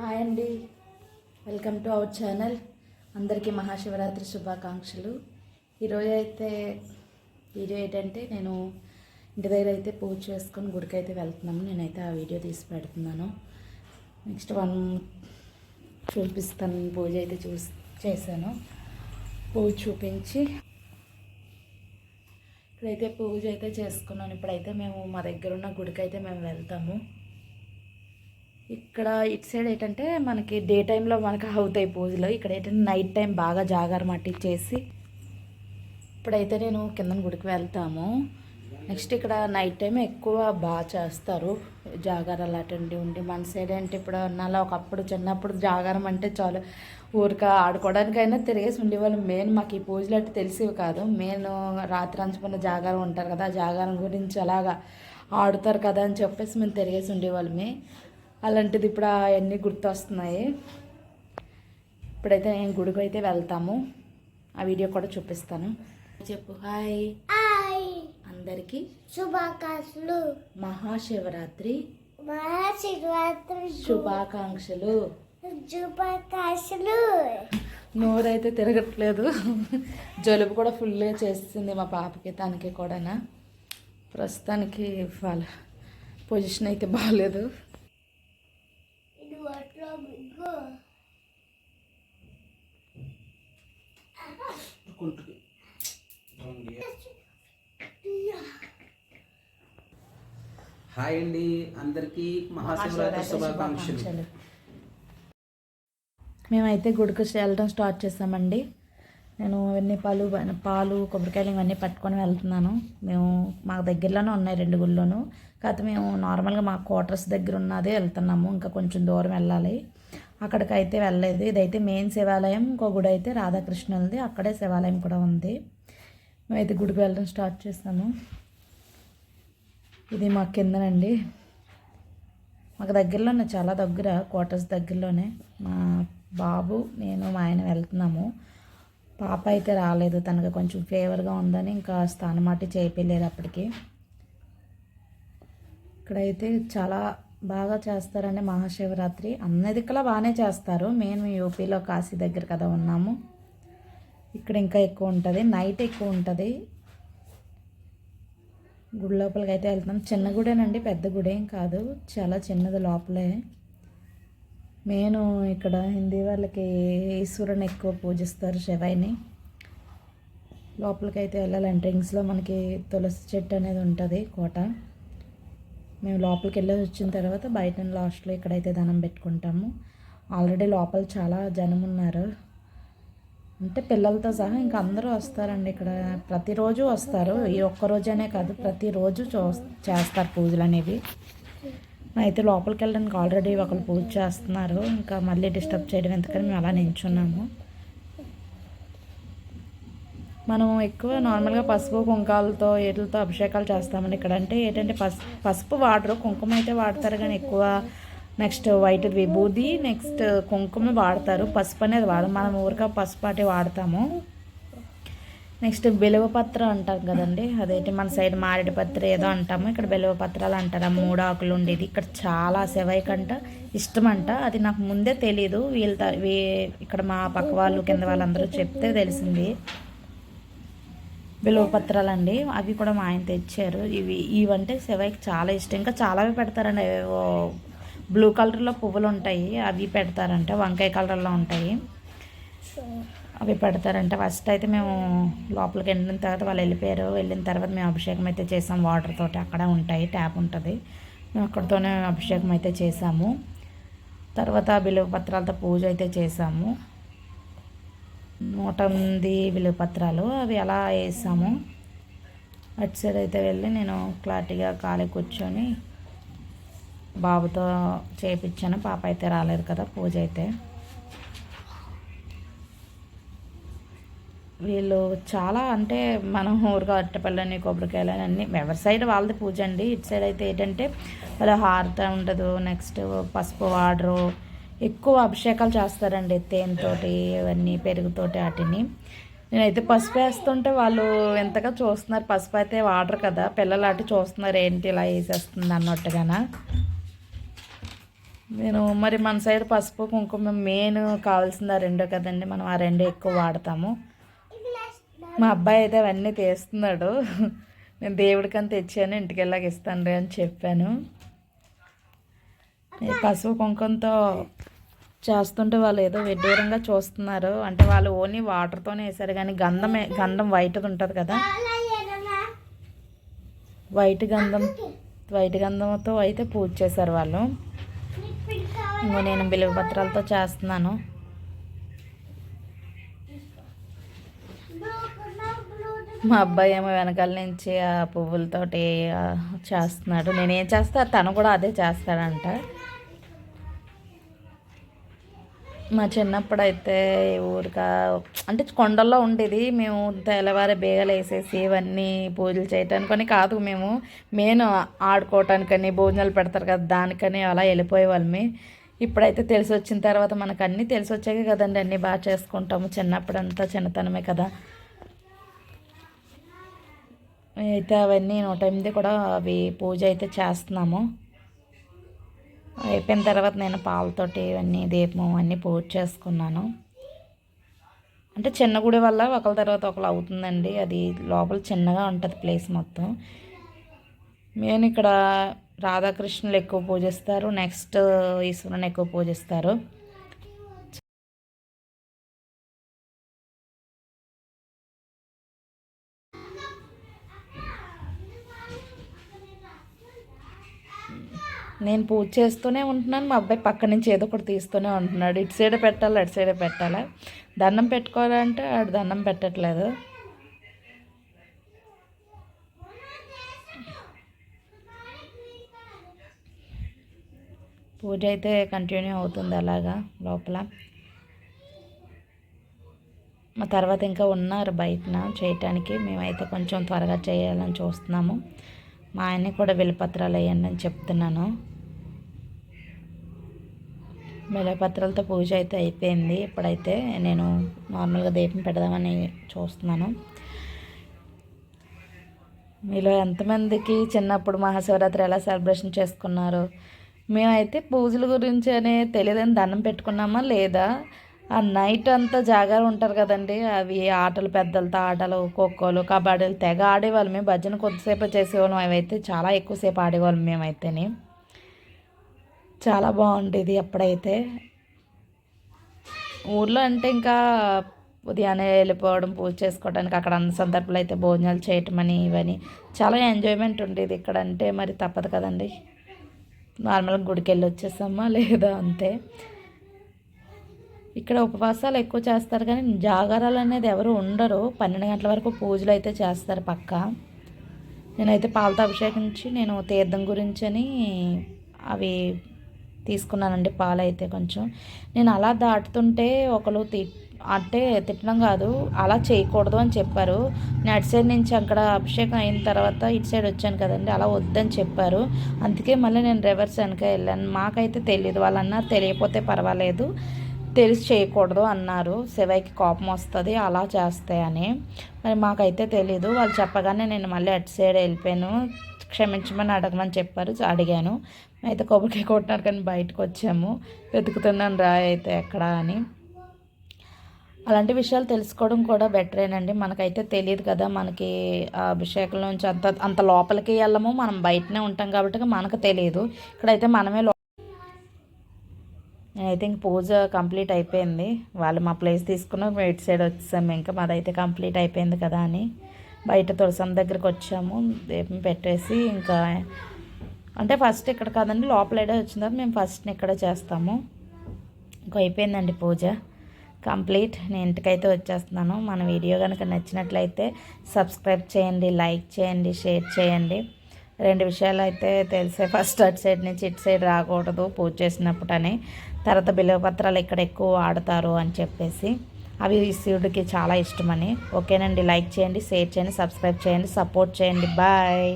Hi అండి, welcome to our channel. అందరికీ మహాశివరాత్రి శుభాకాంక్షలు. ఈరోజు అయితే వీడియో ఏంటంటే నేను ఇంటి దగ్గర అయితే పూజ చేసుకొని గుడికి అయితే వెళ్తున్నాము. నేనైతే ఆ వీడియో తీసి పెడుతున్నాను. నెక్స్ట్ చూపిస్తాను. పూజ అయితే చేశాను. పూజ చూపించి ఇప్పుడైతే పూజ అయితే చేసుకున్నాను. ఇప్పుడైతే మేము మా దగ్గర ఉన్న గుడికి అయితే మేము వెళ్తాము. ఇక్కడ ఇటు సైడ్ ఏంటంటే మనకి డే టైంలో మనకు అవుతాయి పూజలు. ఇక్కడ ఏంటంటే నైట్ టైం బాగా జాగారం చేసి ఇప్పుడైతే నేను కింద గుడికి వెళ్తాము. నెక్స్ట్ ఇక్కడ నైట్ టైం ఎక్కువ బాగా చేస్తారు జాగారాలు అటెండి ఉండి. మన సైడ్ అంటే ఇప్పుడు నాలో ఒకప్పుడు చిన్నప్పుడు జాగారం అంటే చాలు ఊరిక ఆడుకోవడానికైనా తిరిగేసి ఉండేవాళ్ళు. మెయిన్ మాకు ఈ పూజలు అంటే తెలిసేవి కాదు. మెయిన్ రాత్రి అంచుకున్న జాగారం ఉంటారు కదా, ఆ జాగారం గురించి అలాగా ఆడుతారు కదా అని చెప్పేసి మేము తిరిగేసి ఉండేవాళ్ళమే. అలాంటిది ఇప్పుడు అవన్నీ గుర్తొస్తున్నాయి. ఇప్పుడైతే నేను గుడికి అయితే వెళ్తాము. ఆ వీడియో కూడా చూపిస్తాను. చెప్పు. హాయ్ అందరికీ శుభాకాంక్షలు. మహాశివరాత్రి శుభాకాంక్షలు. నోరైతే తిరగట్లేదు. జలుబు కూడా ఫుల్గా చేస్తుంది మా పాపకి, తనకి కూడా. ప్రస్తుతానికి వాళ్ళ పొజిషన్ అయితే బాగాలేదు. హాయ్ అండి, అందరికీ మహాశివరాత్రి శుభాకాంక్షలు. మేమైతే గుడికి వెళ్ళడం స్టార్ట్ చేసామండి. నేను ఇవన్నీ పాలు కొబ్బరికాయలు ఇవన్నీ పట్టుకొని వెళ్తున్నాను. మేము మా దగ్గరలోనే ఉన్నాయి 2 గుళ్ళోనూ. కాకపోతే మేము నార్మల్గా మా క్వార్టర్స్ దగ్గర ఉన్నదే వెళ్తున్నాము. ఇంకా కొంచెం దూరం వెళ్ళాలి, అక్కడికి అయితే వెళ్ళలేదు. ఇదైతే మెయిన్ శివాలయం. ఇంకో గుడి అయితే రాధాకృష్ణులది, అక్కడే శివాలయం కూడా ఉంది. మేమైతే గుడికి వెళ్ళడం స్టార్ట్ చేస్తాము. ఇది మా కిందనండి, మాకు దగ్గరలోనే, చాలా దగ్గర, క్వార్టర్స్ దగ్గరలోనే. మా బాబు నేను మా ఆయన వెళ్తున్నాము. పాప అయితే రాలేదు, తనకు కొంచెం ఫీవర్గా ఉందని ఇంకా స్థానమాటి చేయిపోయలేదు అప్పటికి. ఇక్కడైతే చాలా బాగా చేస్తారండి మహాశివరాత్రి. అన్ని దిక్కులా బాగానే చేస్తారు. మేము యూపీలో కాశీ దగ్గర కదా ఉన్నాము. ఇక్కడ ఇంకా ఎక్కువ ఉంటుంది, నైట్ ఎక్కువ ఉంటుంది. గుడి లోపలికి అయితే వెళ్తున్నాం. చిన్న గుడేనండి, పెద్ద గుడేం కాదు, చాలా చిన్నది లోపలే. నేను ఇక్కడ హిందీ వాళ్ళకి ఈశ్వరుని ఎక్కువ పూజిస్తారు, శివయ్యని. లోపలికి అయితే వెళ్ళాలి. ఎంట్రింగ్స్లో మనకి తులసి చెట్టు అనేది ఉంటుంది, కోట. మేము లోపలికి వెళ్ళేసి వచ్చిన తర్వాత బయట లాస్ట్లో ఇక్కడైతే దండం పెట్టుకుంటాము. ఆల్రెడీ లోపల చాలా జనం ఉన్నారు, అంటే పిల్లలతో సహా ఇంకా అందరూ వస్తారండి. ఇక్కడ ప్రతిరోజు వస్తారు, ఈ ఒక్కరోజనే కాదు, ప్రతిరోజు చేస్తారు పూజలు అనేవి. అయితే లోపలికి వెళ్ళడానికి ఆల్రెడీ ఒకరు పూజ చేస్తున్నారు, ఇంకా మళ్ళీ డిస్టర్బ్ చేయడం ఎందుకని మేము అలా నించున్నాము. మనం ఎక్కువ నార్మల్గా పసుపు కుంకాలతో వీటితో అభిషేకాలు చేస్తామండి. ఇక్కడ అంటే ఏంటంటే పసుపు వాడరు, కుంకుమ అయితే వాడతారు కానీ ఎక్కువ. నెక్స్ట్ వైట్ విభూది, నెక్స్ట్ కుంకుమ వాడతారు, పసుపు అనేది వాడము. మనం ఊరిక పసుపు అటే వాడతాము. నెక్స్ట్ బిల్వపత్ర అంటాం కదండి, అదేంటి మన సైడ్ మారేడు పత్ర ఏదో అంటాము, ఇక్కడ బిల్వపత్రాలు అంటారు. 3 ఆకులు ఉండేది ఇక్కడ చాలా శివయ్యకంట ఇష్టమంట. అది నాకు ముందే తెలీదు, ఇక్కడ మా పక్క వాళ్ళు కింద వాళ్ళందరూ చెప్తే తెలిసింది. బిల్వపత్రాలు అండి, అవి కూడా మా ఆయన తెచ్చారు. ఇవంటే శివయ్యకి చాలా ఇష్టం. ఇంకా చాలావి పెడతారండి. బ్లూ కలర్లో పువ్వులు ఉంటాయి, అవి పెడతారంట. వంకాయ కలర్లో ఉంటాయి, అవి పెడతారంట. ఫస్ట్ అయితే మేము లోపలికి వెళ్ళిన తర్వాత వాళ్ళు వెళ్ళిపోయారు. వెళ్ళిన తర్వాత మేము అభిషేకం అయితే చేసాం వాటర్ తోటి. అక్కడ ఉంటాయి, ట్యాప్ ఉంటుంది, మేము అక్కడితోనే అభిషేకం అయితే చేసాము. తర్వాత బిల్వపత్రాలతో పూజ అయితే చేసాము. 108 బిల్వపత్రాలు అవి అలా వేసాము. అటు సైడ్ అయితే వెళ్ళి నేను క్లారిటీగా ఖాళీ కూర్చొని బాబుతో చేయించాను. పాప అయితే రాలేదు కదా పూజ అయితే. వీళ్ళు చాలా అంటే మనం ఊరుగా అట్టపల్లని కొబ్బరికాయలని అన్నీ ఎవరి సైడ్ వాళ్ళది పూజ అండి. ఇటు సైడ్ అయితే ఏంటంటే వాళ్ళ హారత ఉండదు, నెక్స్ట్ పసుపు వాడరు, ఎక్కువ అభిషేకాలు చేస్తారండి తేనెతోటి, ఇవన్నీ పెరుగుతోటి. వాటిని నేనైతే పసుపు వేస్తుంటే వాళ్ళు ఎంతగా చూస్తున్నారు. పసుపు అయితే వాడరు కదా, పిల్లలు అటు చూస్తున్నారు, ఏంటి ఇలా వేసేస్తుంది అన్నట్టుగాన. నేను మరి మన సైడ్ పసుపు కుంకుమ మెయిన్ కావాల్సింది ఆ రెండో కదండి, మనం ఆ రెండు ఎక్కువ వాడతాము. మా అబ్బాయి అయితే అవన్నీ తీస్తున్నాడు. నేను దేవుడికని తెచ్చాను, ఇంటికి వెళ్ళాక ఇస్తాను అని చెప్పాను. ఈ పసుపు కుంకుమతో చేస్తుంటే వాళ్ళు ఏదో విడ్డూరంగా చూస్తున్నారు. అంటే వాళ్ళు ఓన్లీ వాటర్తోనే వేసారు, కానీ గంధం వైట్ది ఉంటుంది కదా, వైట్ గంధంతో అయితే పూజ చేశారు వాళ్ళు. ఇంకో నేను బిలువ పత్రాలతో చేస్తున్నాను. మా అబ్బాయి ఏమో వెనకాల నుంచి ఆ పువ్వులతోటి చేస్తున్నాడు. నేనేం చేస్తా తను కూడా అదే చేస్తాడంట. మా చిన్నప్పుడు అయితే ఊరికా అంటే కొండల్లో ఉండేది. మేము తెల్లవారి బేగలు వేసేసి ఇవన్నీ పూజలు చేయటానికని కాదు, మేము మెయిన్ ఆడుకోవటానికని భోజనాలు పెడతారు కదా దానికని అలా వెళ్ళిపోయేవాళ్ళమి. ఇప్పుడైతే తెలిసి వచ్చిన తర్వాత మనకు అన్నీ తెలిసి వచ్చాక కదండి అన్నీ బాగా చేసుకుంటాము. చిన్నప్పుడంతా చిన్నతనమే కదా. అయితే అవన్నీ 108 కూడా అవి పూజ అయితే చేస్తున్నాము. అయిపోయిన తర్వాత నేను పాలతోటి ఇవన్నీ దీపం అన్నీ పూజ చేసుకున్నాను. అంటే చిన్న గుడి వల్ల ఒకరి తర్వాత ఒకరు అవుతుందండి. అది లోపల చిన్నగా ఉంటుంది ప్లేస్ మొత్తం. నేను ఇక్కడ రాధాకృష్ణులు ఎక్కువ పూజిస్తారు, నెక్స్ట్ ఈశ్వరుని ఎక్కువ పూజిస్తారు. నేను పూజ చేస్తూనే ఉంటున్నాను, మా అబ్బాయి పక్క నుంచి ఏదో ఒకటి తీస్తూనే ఉంటున్నాడు. ఇటు సైడ్ పెట్టాలి, అటు సైడ్ పెట్టాలా, దండం పెట్టుకోవాలంటే ఆడు దండం పెట్టట్లేదు. పూజ అయితే కంటిన్యూ అవుతుంది అలాగా లోపల. మా తర్వాత ఇంకా ఉన్నారు బయటన చేయటానికి, మేమైతే కొంచెం త్వరగా చేయాలని చూస్తున్నాము. మా ఆయన్ని కూడా బిల్వపత్రాలు వేయండి అని చెప్తున్నాను. బిల్వపత్రాలతో పూజ అయితే అయిపోయింది. ఇప్పుడైతే నేను నార్మల్గా దీపం పెడదామని చూస్తున్నాను. మీలో ఎంతమందికి చిన్నప్పుడు మహాశివరాత్రి ఎలా సెలబ్రేషన్ చేసుకున్నారు? మేమైతే పూజల గురించి అనే తెలియదని దండం పెట్టుకున్నామా లేదా, ఆ నైట్ అంతా జాగారం ఉంటారు కదండి, అవి ఆటలు పెద్దలతో ఆటలు ఖోఖోలు కబడ్డీలు తెగ ఆడేవాళ్ళం. మేము భజన కొద్దిసేపు చేసేవాళ్ళం, అవైతే చాలా ఎక్కువసేపు ఆడేవాళ్ళం మేమైతేనే. చాలా బాగుండేది అప్పుడైతే. ఊర్లో అంటే ఇంకా ఉదయాన్నే వెళ్ళిపోవడం పూజ చేసుకోవడానికి, అక్కడ అన్న సందర్భాలు అయితే భోజనాలు చేయటం అని ఇవని చాలా ఎంజాయ్మెంట్ ఉండేది. ఇక్కడ అంటే మరి తప్పదు కదండి, నార్మల్గా గుడికి వెళ్ళి వచ్చేసామా లేదా అంతే. ఇక్కడ ఉపవాసాలు ఎక్కువ చేస్తారు కానీ జాగారాలు అనేది ఎవరు ఉండరు. 12 గంటల వరకు పూజలు అయితే చేస్తారు పక్క. నేనైతే పాలతో అభిషేకించి నేను తీర్థం గురించి అని అవి తీసుకున్నానండి. పాలు అయితే కొంచెం నేను అలా దాటుతుంటే ఒకరు అంటే తిట్టడం కాదు, అలా చేయకూడదు అని చెప్పారు. నేను అటు సైడ్ నుంచి అక్కడ అభిషేకం అయిన తర్వాత ఇటు సైడ్ వచ్చాను కదండి, అలా వద్దని చెప్పారు. అందుకే మళ్ళీ నేను రివర్స్ వెనక వెళ్ళాను. మాకైతే తెలియదు, వాళ్ళు అన్నారు తెలియకపోతే పర్వాలేదు, తెలిసి చేయకూడదు అన్నారు. శివయ్యకి కోపం వస్తుంది అలా చేస్తాయని. మరి మాకైతే తెలీదు, వాళ్ళు చెప్పగానే నేను మళ్ళీ అటు సైడ్ వెళ్ళిపోయాను. క్షమించమని అడగమని చెప్పారు, అడిగాను. అయితే కొబ్బరికాయ కొట్టినారు కానీ బయటకు వచ్చాము, వెతుకుతున్నాను రాయి అయితే ఎక్కడ అని. అలాంటి విషయాలు తెలుసుకోవడం కూడా బెటరేనండి. మనకైతే తెలియదు కదా, మనకి ఆ అభిషేకం నుంచి అంత లోపలికి వెళ్ళము, మనం బయటనే ఉంటాం కాబట్టి మనకు తెలియదు. ఇక్కడైతే మనమే నేనైతే ఇంక పూజ కంప్లీట్ అయిపోయింది. వాళ్ళు మా ప్లేస్ తీసుకుని ఇటు సైడ్ వచ్చాము. ఇంకా మాదైతే కంప్లీట్ అయిపోయింది కదా అని బయట తులసం దగ్గరికి వచ్చాము. దీపం పెట్టేసి ఇంకా అంటే ఫస్ట్ ఇక్కడ కాదండి లోపలైతే వచ్చిన తర్వాత మేము ఫస్ట్ని ఇక్కడ చేస్తాము. ఇంకా అయిపోయిందండి పూజ కంప్లీట్. నేను ఇంటికైతే వచ్చేస్తున్నాను. మన వీడియో కనుక నచ్చినట్లయితే సబ్స్క్రైబ్ చేయండి, లైక్ చేయండి, షేర్ చేయండి. 2 విషయాలు అయితే తెలిసే, ఫస్ట్ అటు సైడ్ నుంచి ఇటు సైడ్ రాకూడదు పూజ చేసినప్పుడు అని, తర్వాత బిల్వపత్రాలు ఇక్కడ ఎక్కువ వాడతారు అని చెప్పేసి, అవి శివుడికి చాలా ఇష్టమని. ఓకేనండి, లైక్ చేయండి, షేర్ చేయండి, సబ్స్క్రైబ్ చేయండి, సపోర్ట్ చేయండి. బాయ్.